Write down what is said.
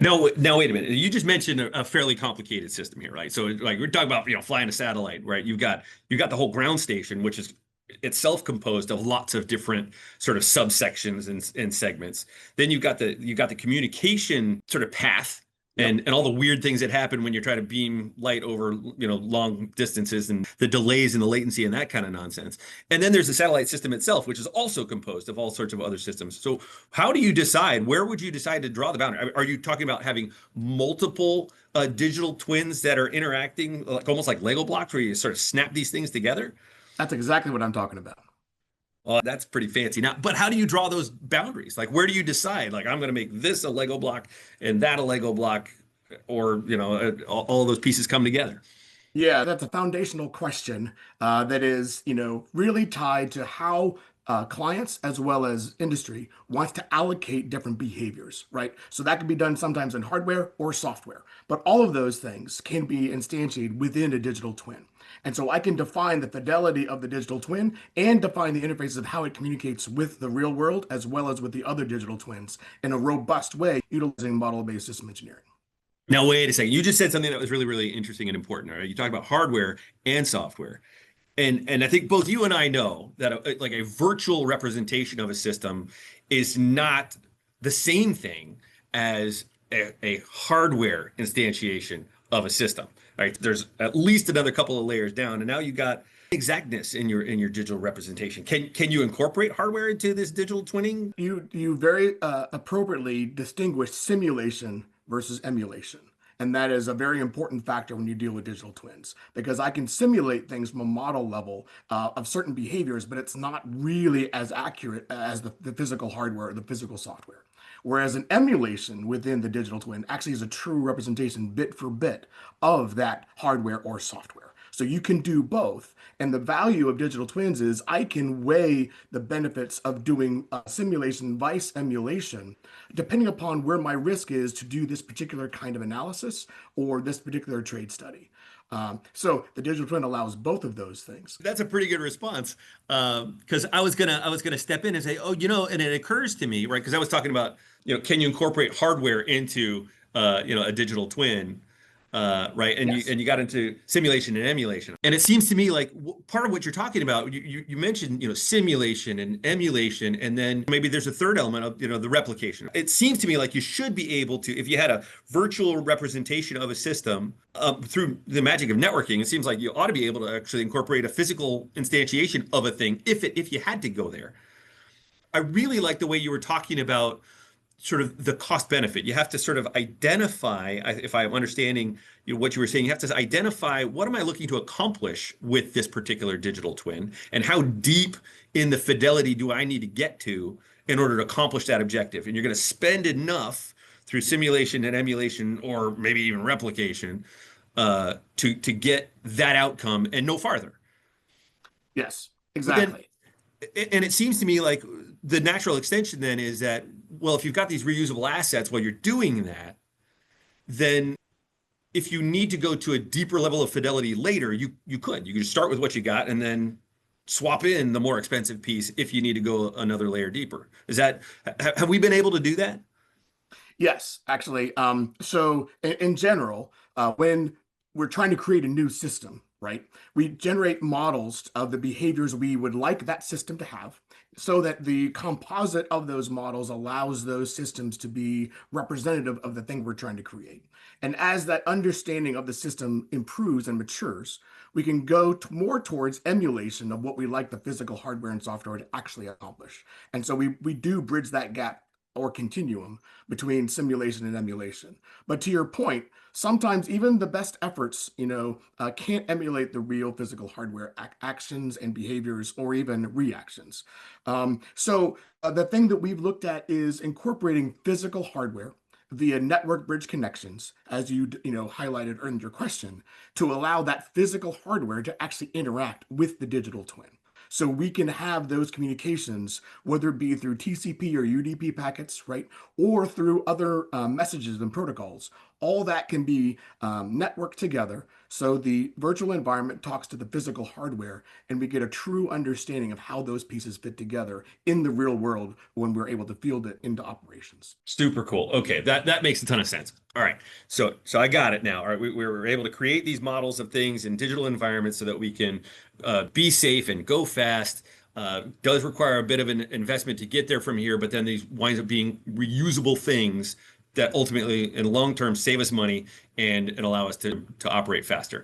No, now wait a minute. You just mentioned a fairly complicated system here, right? So like we're talking about, flying a satellite, right? You've got the whole ground station, which is itself composed of lots of different sort of subsections and segments. Then you've got the communication sort of path Yep. and all the weird things that happen when you're trying to beam light over, long distances and the delays and the latency and that kind of nonsense. And then there's the satellite system itself, which is also composed of all sorts of other systems. So how do you decide? Where would you decide to draw the boundary? Are you talking about having multiple digital twins that are interacting, like almost like Lego blocks, where you sort of snap these things together? That's exactly what I'm talking about. Well, that's pretty fancy. Now, but how do you draw those boundaries? Like, where do you decide? Like, I'm going to make this a Lego block and that a Lego block, or all of those pieces come together. Yeah, that's a foundational question that is, really tied to how clients as well as industry wants to allocate different behaviors, right? So that can be done sometimes in hardware or software, but all of those things can be instantiated within a digital twin. And so I can define the fidelity of the digital twin and define the interfaces of how it communicates with the real world as well as with the other digital twins in a robust way, utilizing model-based system engineering. Now, wait a second. You just said something that was really, really interesting and important. All right, you talk about hardware and software. And I think both you and I know that like a virtual representation of a system is not the same thing as a hardware instantiation of a system. Right? There's at least another couple of layers down, and now you got exactness in your digital representation. Can you incorporate hardware into this digital twinning? You very appropriately distinguish simulation versus emulation. And that is a very important factor when you deal with digital twins, because I can simulate things from a model level of certain behaviors, but it's not really as accurate as the physical hardware or the physical software. Whereas an emulation within the digital twin actually is a true representation bit for bit of that hardware or software. So you can do both. And the value of digital twins is I can weigh the benefits of doing simulation vice emulation, depending upon where my risk is to do this particular kind of analysis or this particular trade study. So the digital twin allows both of those things. That's a pretty good response. Because I was gonna step in and say, oh, and it occurs to me, right? Because I was talking about, can you incorporate hardware into a digital twin? Right. And you Yes. and you got into simulation and emulation. And it seems to me like part of what you're talking about, you mentioned, simulation and emulation, and then maybe there's a third element of, the replication. It seems to me like you should be able to, if you had a virtual representation of a system through the magic of networking, it seems like you ought to be able to actually incorporate a physical instantiation of a thing if you had to go there. I really like the way you were talking about sort of the cost benefit. You have to sort of identify, if I'm understanding what you were saying, you have to identify what am I looking to accomplish with this particular digital twin, and how deep in the fidelity do I need to get to in order to accomplish that objective. And you're going to spend enough through simulation and emulation, or maybe even replication, to get that outcome and no farther. Yes, But then, exactly. and it seems to me like the natural extension then is that, well, if you've got these reusable assets while you're doing that, then if you need to go to a deeper level of fidelity later, you could just start with what you got and then swap in the more expensive piece if you need to go another layer deeper. Have we been able to do that? Yes, actually. So in general, when we're trying to create a new system, right, we generate models of the behaviors we would like that system to have so that the composite of those models allows those systems to be representative of the thing we're trying to create. And as that understanding of the system improves and matures, we can go more towards emulation of what we like the physical hardware and software to actually accomplish. And so we do bridge that gap or continuum between simulation and emulation. But to your point, sometimes even the best efforts, can't emulate the real physical hardware actions and behaviors or even reactions. So the thing that we've looked at is incorporating physical hardware via network bridge connections, as you highlighted in your question, to allow that physical hardware to actually interact with the digital twin. So we can have those communications, whether it be through TCP or UDP packets, right, or through other messages and protocols. All that can be networked together. So the virtual environment talks to the physical hardware, and we get a true understanding of how those pieces fit together in the real world when we're able to field it into operations. Super cool. Okay, that makes a ton of sense. All right, so I got it now. All right, we were able to create these models of things in digital environments so that we can be safe and go fast. Does require a bit of an investment to get there from here, but then these winds up being reusable things that ultimately, in long term, save us money and allow us to operate faster.